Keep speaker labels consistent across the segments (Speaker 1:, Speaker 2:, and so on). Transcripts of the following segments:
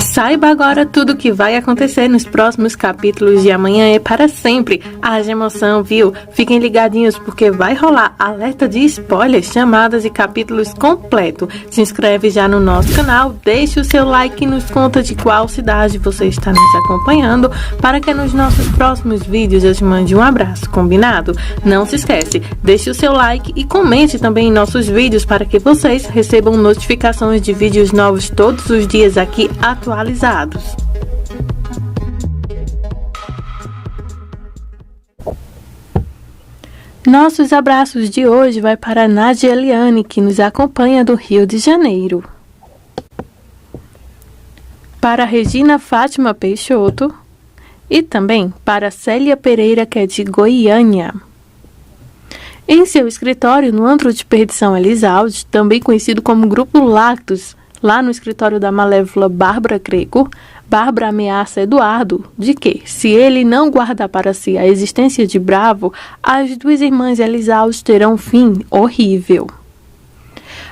Speaker 1: Saiba agora tudo o que vai acontecer nos próximos capítulos de Amanhã é para Sempre. Haja emoção, viu? Fiquem ligadinhos porque vai rolar alerta de spoilers, chamadas e capítulos completo. Se inscreve já no nosso canal, deixe o seu like e nos conta de qual cidade você está nos acompanhando para que nos nossos próximos vídeos eu te mande um abraço, combinado? Não se esquece, deixe o seu like e comente também em nossos vídeos para que vocês recebam notificações de vídeos novos todos os dias aqui atualizados. Nossos abraços de hoje vai para a Nádia Eliane, que nos acompanha do Rio de Janeiro. Para a Regina Fátima Peixoto e também para a Célia Pereira, que é de Goiânia. Em seu escritório no Antro de Perdição Elisalde, também conhecido como Grupo Lactus, lá no escritório da malévola Bárbara Greco, Bárbara ameaça Eduardo de que, se ele não guardar para si a existência de Bravo, as duas irmãs Elisalde terão um fim horrível.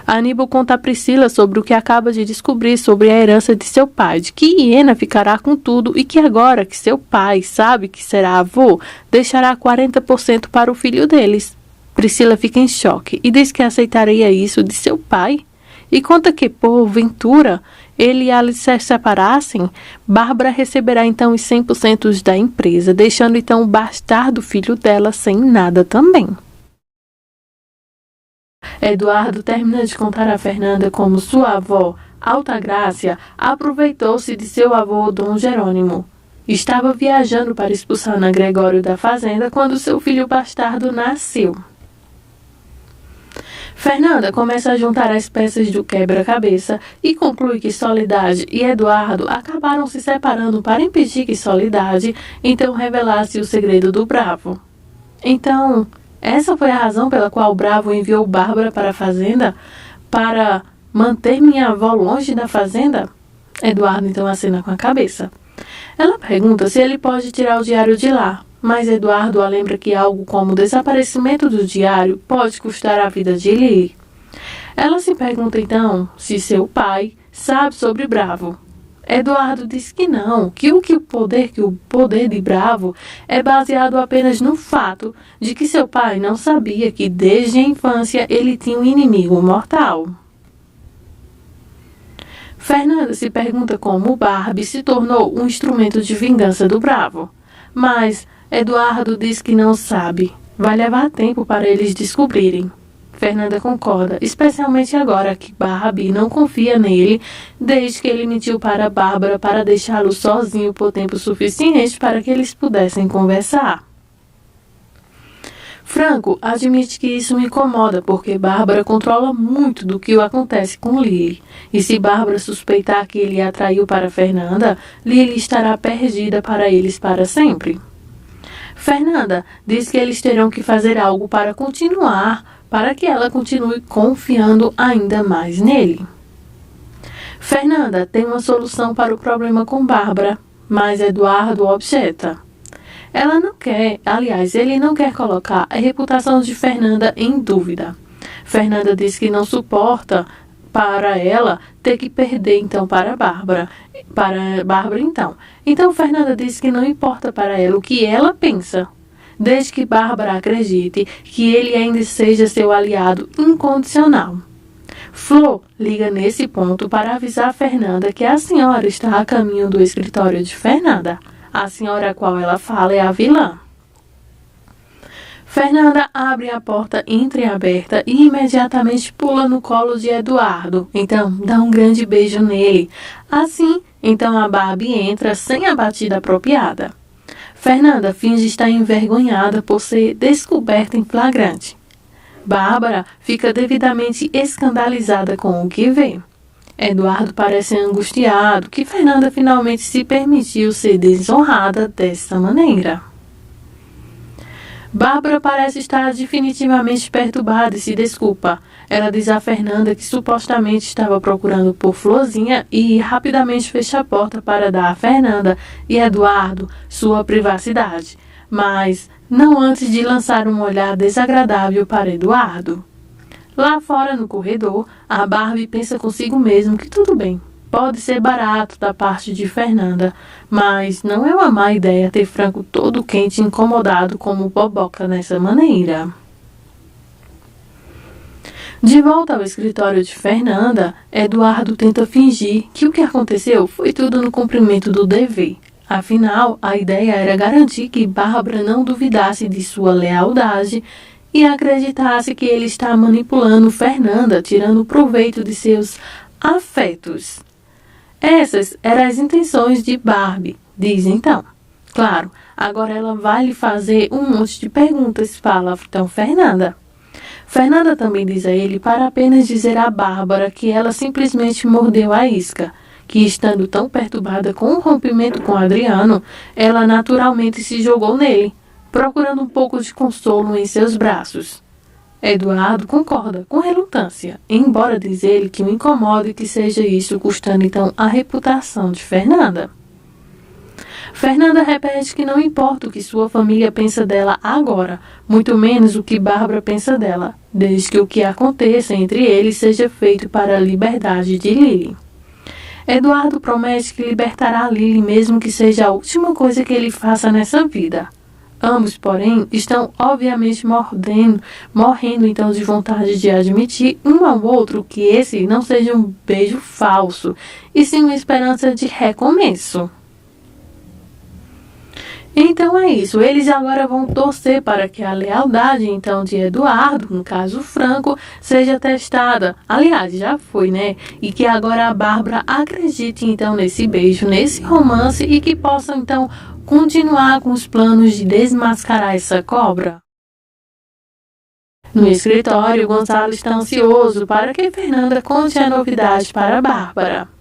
Speaker 1: Aníbal conta a Priscila sobre o que acaba de descobrir sobre a herança de seu pai, de que Hiena ficará com tudo e que agora que seu pai sabe que será avô, deixará 40% para o filho deles. Priscila fica em choque e diz que aceitaria isso de seu pai. E conta que, porventura, ele e Alice se separassem, Bárbara receberá então os 100% da empresa, deixando então o bastardo filho dela sem nada também. Eduardo termina de contar a Fernanda como sua avó, Altagracia, aproveitou-se de seu avô Dom Jerônimo. Estava viajando para expulsar Ana Gregório da fazenda quando seu filho bastardo nasceu. Fernanda começa a juntar as peças do quebra-cabeça e conclui que Soledade e Eduardo acabaram se separando para impedir que Soledade então revelasse o segredo do Bravo. Então, essa foi a razão pela qual Bravo enviou Bárbara para a fazenda? Para manter minha avó longe da fazenda? Eduardo então acena com a cabeça. Ela pergunta se ele pode tirar o diário de lá. Mas Eduardo a lembra que algo como o desaparecimento do diário pode custar a vida de Lily. Ela se pergunta então se seu pai sabe sobre Bravo. Eduardo diz que não, que o poder de Bravo é baseado apenas no fato de que seu pai não sabia que desde a infância ele tinha um inimigo mortal. Fernanda se pergunta como Barbie se tornou um instrumento de vingança do Bravo. Mas Eduardo diz que não sabe. Vai levar tempo para eles descobrirem. Fernanda concorda, especialmente agora que Barbie não confia nele, desde que ele mentiu para Bárbara para deixá-lo sozinho por tempo suficiente para que eles pudessem conversar. Franco admite que isso o incomoda, porque Bárbara controla muito do que acontece com Lily. E se Bárbara suspeitar que ele a traiu para Fernanda, Lily estará perdida para eles para sempre. Fernanda diz que eles terão que fazer algo para que ela continue confiando ainda mais nele. Fernanda tem uma solução para o problema com Bárbara, mas Eduardo objeta. Ele não quer colocar a reputação de Fernanda em dúvida. Fernanda diz que não suporta para ela ter que perder então para Bárbara então. Então Fernanda diz que não importa para ela o que ela pensa, desde que Bárbara acredite que ele ainda seja seu aliado incondicional. Flor liga nesse ponto para avisar Fernanda que a senhora está a caminho do escritório de Fernanda. A senhora a qual ela fala é a vilã. Fernanda abre a porta entreaberta e imediatamente pula no colo de Eduardo. Então, dá um grande beijo nele. Assim, então a Barbie entra sem a batida apropriada. Fernanda finge estar envergonhada por ser descoberta em flagrante. Bárbara fica devidamente escandalizada com o que vê. Eduardo parece angustiado que Fernanda finalmente se permitiu ser desonrada dessa maneira. Bárbara parece estar definitivamente perturbada e se desculpa. Ela diz a Fernanda que supostamente estava procurando por Florzinha e rapidamente fecha a porta para dar a Fernanda e Eduardo sua privacidade, mas não antes de lançar um olhar desagradável para Eduardo. Lá fora no corredor, a Barbie pensa consigo mesmo que tudo bem. Pode ser barato da parte de Fernanda, mas não é uma má ideia ter Franco todo quente e incomodado como boboca dessa maneira. De volta ao escritório de Fernanda, Eduardo tenta fingir que o que aconteceu foi tudo no cumprimento do dever. Afinal, a ideia era garantir que Bárbara não duvidasse de sua lealdade e acreditasse que ele está manipulando Fernanda, tirando proveito de seus afetos. Essas eram as intenções de Barbie, diz então. Claro, agora ela vai lhe fazer um monte de perguntas, fala então Fernanda. Fernanda também diz a ele para apenas dizer a Bárbara que ela simplesmente mordeu a isca, que estando tão perturbada com o rompimento com Adriano, ela naturalmente se jogou nele, procurando um pouco de consolo em seus braços. Eduardo concorda com relutância, embora diz ele que o incomode que seja isso, custando então a reputação de Fernanda. Fernanda repete que não importa o que sua família pensa dela agora, muito menos o que Bárbara pensa dela, desde que o que aconteça entre eles seja feito para a liberdade de Lily. Eduardo promete que libertará Lily mesmo que seja a última coisa que ele faça nessa vida. Ambos, porém, estão obviamente morrendo então de vontade de admitir um ao outro que esse não seja um beijo falso, e sim uma esperança de recomeço. Então é isso, eles agora vão torcer para que a lealdade então de Eduardo, no caso Franco, seja testada. Aliás, já foi, né? E que agora a Bárbara acredite então nesse beijo, nesse romance e que possa então continuar com os planos de desmascarar essa cobra. No escritório, Gonçalo está ansioso para que Fernanda conte a novidade para a Bárbara.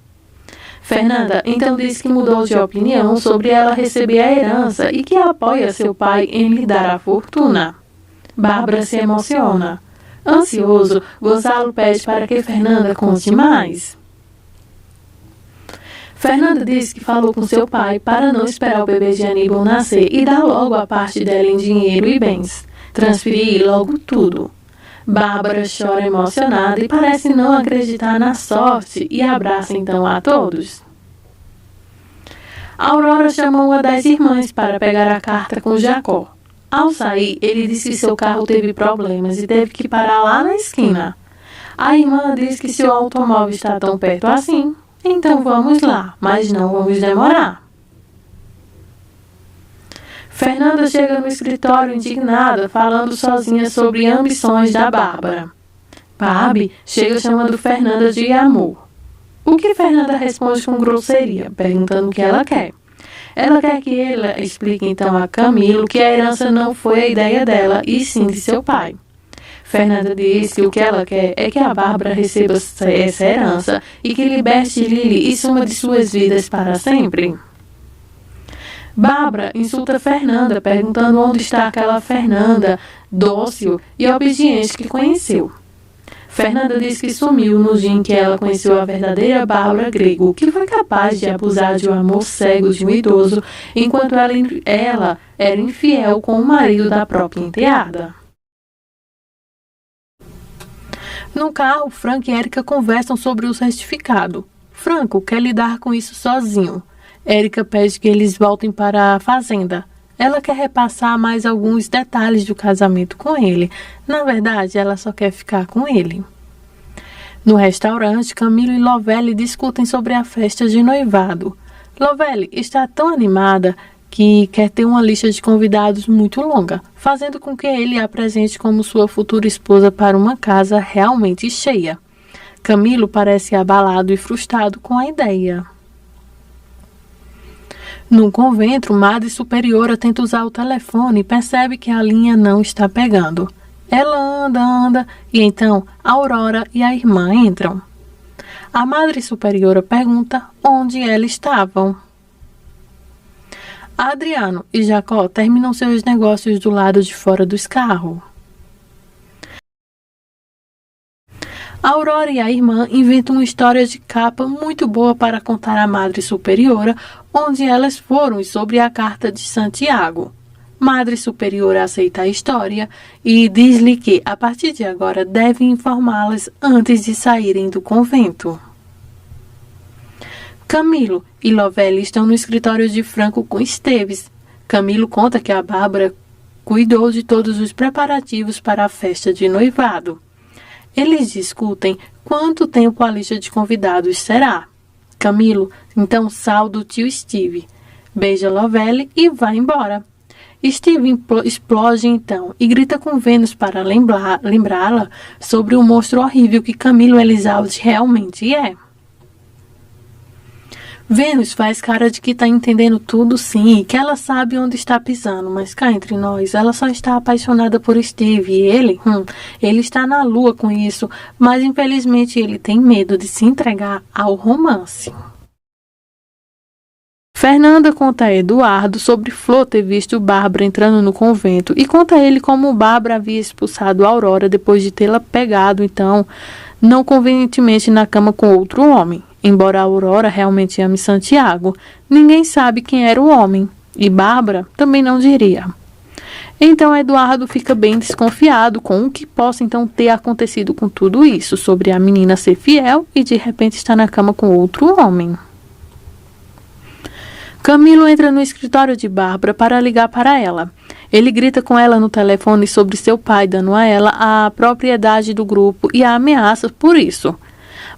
Speaker 1: Fernanda então diz que mudou de opinião sobre ela receber a herança e que apoia seu pai em lhe dar a fortuna. Bárbara se emociona. Ansioso, Gonçalo pede para que Fernanda conte mais. Fernanda diz que falou com seu pai para não esperar o bebê de Aníbal nascer e dar logo a parte dela em dinheiro e bens. Transferir logo tudo. Bárbara chora emocionada e parece não acreditar na sorte e abraça então a todos. Aurora chamou uma das irmãs para pegar a carta com Jacó. Ao sair, ele disse que seu carro teve problemas e teve que parar lá na esquina. A irmã diz que seu automóvel está tão perto assim, então vamos lá, mas não vamos demorar. Fernanda chega no escritório indignada, falando sozinha sobre ambições da Bárbara. Barbie chega chamando Fernanda de amor. O que Fernanda responde com grosseria, perguntando o que ela quer. Ela quer que ela explique então a Camilo que a herança não foi a ideia dela, e sim de seu pai. Fernanda diz que o que ela quer é que a Bárbara receba essa herança e que liberte Lily e suma de suas vidas para sempre. Bárbara insulta Fernanda, perguntando onde está aquela Fernanda, dócil e obediente que conheceu. Fernanda diz que sumiu no dia em que ela conheceu a verdadeira Bárbara Grego, que foi capaz de abusar de um amor cego de um idoso, enquanto ela era infiel com o marido da própria enteada. No carro, Frank e Érica conversam sobre o certificado. Franco quer lidar com isso sozinho. Érica pede que eles voltem para a fazenda. Ela quer repassar mais alguns detalhes do casamento com ele. Na verdade, ela só quer ficar com ele. No restaurante, Camilo e Lovely discutem sobre a festa de noivado. Lovely está tão animada que quer ter uma lista de convidados muito longa, fazendo com que ele a apresente como sua futura esposa para uma casa realmente cheia. Camilo parece abalado e frustrado com a ideia. No convento, Madre Superiora tenta usar o telefone e percebe que a linha não está pegando. Ela anda e então Aurora e a irmã entram. A Madre Superiora pergunta onde elas estavam. Adriano e Jacó terminam seus negócios do lado de fora dos carros. Aurora e a irmã inventam uma história de capa muito boa para contar à Madre Superiora onde elas foram e sobre a carta de Santiago. Madre Superiora aceita a história e diz-lhe que, a partir de agora, deve informá-las antes de saírem do convento. Camilo e Lovely estão no escritório de Franco com Esteves. Camilo conta que a Bárbara cuidou de todos os preparativos para a festa de noivado. Eles discutem quanto tempo a lista de convidados será. Camilo então salda o tio Steve, beija Lovely e vai embora. Steve explode então e grita com Vênus para lembrá-la sobre o monstro horrível que Camilo Elizalde realmente é. Vênus faz cara de que está entendendo tudo sim, e que ela sabe onde está pisando, mas cá entre nós, ela só está apaixonada por Steve e ele está na lua com isso, mas infelizmente ele tem medo de se entregar ao romance. Fernanda conta a Eduardo sobre Flor ter visto Bárbara entrando no convento e conta a ele como Bárbara havia expulsado Aurora depois de tê-la pegado, então, não convenientemente na cama com outro homem. Embora Aurora realmente ame Santiago, ninguém sabe quem era o homem, e Bárbara também não diria. Então Eduardo fica bem desconfiado com o que possa então ter acontecido com tudo isso, sobre a menina ser fiel e de repente estar na cama com outro homem. Camilo entra no escritório de Bárbara para ligar para ela. Ele grita com ela no telefone sobre seu pai, dando a ela a propriedade do grupo e a ameaça por isso.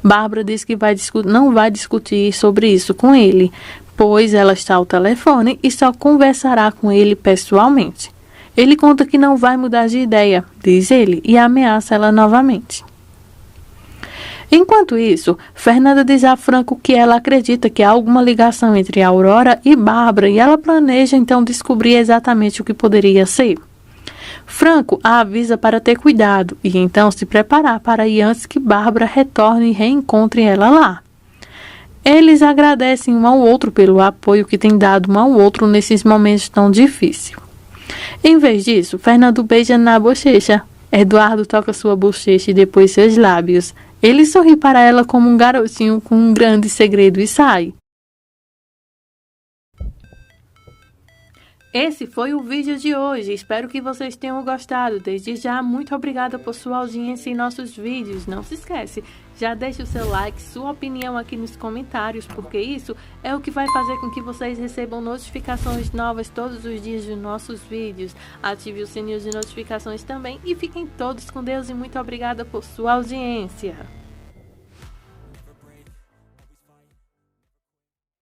Speaker 1: Bárbara diz que não vai discutir sobre isso com ele, pois ela está ao telefone e só conversará com ele pessoalmente. Ele conta que não vai mudar de ideia, diz ele, e ameaça ela novamente. Enquanto isso, Fernanda diz a Franco que ela acredita que há alguma ligação entre Aurora e Bárbara e ela planeja então descobrir exatamente o que poderia ser. Franco a avisa para ter cuidado e então se preparar para ir antes que Bárbara retorne e reencontre ela lá. Eles agradecem um ao outro pelo apoio que tem dado um ao outro nesses momentos tão difíceis. Em vez disso, Fernando beija na bochecha. Eduardo toca sua bochecha e depois seus lábios. Ele sorri para ela como um garotinho com um grande segredo e sai. Esse foi o vídeo de hoje, espero que vocês tenham gostado. Desde já, muito obrigada por sua audiência em nossos vídeos. Não se esquece, já deixe o seu like, sua opinião aqui nos comentários, porque isso é o que vai fazer com que vocês recebam notificações novas todos os dias de nossos vídeos. Ative o sininho de notificações também e fiquem todos com Deus e muito obrigada por sua audiência.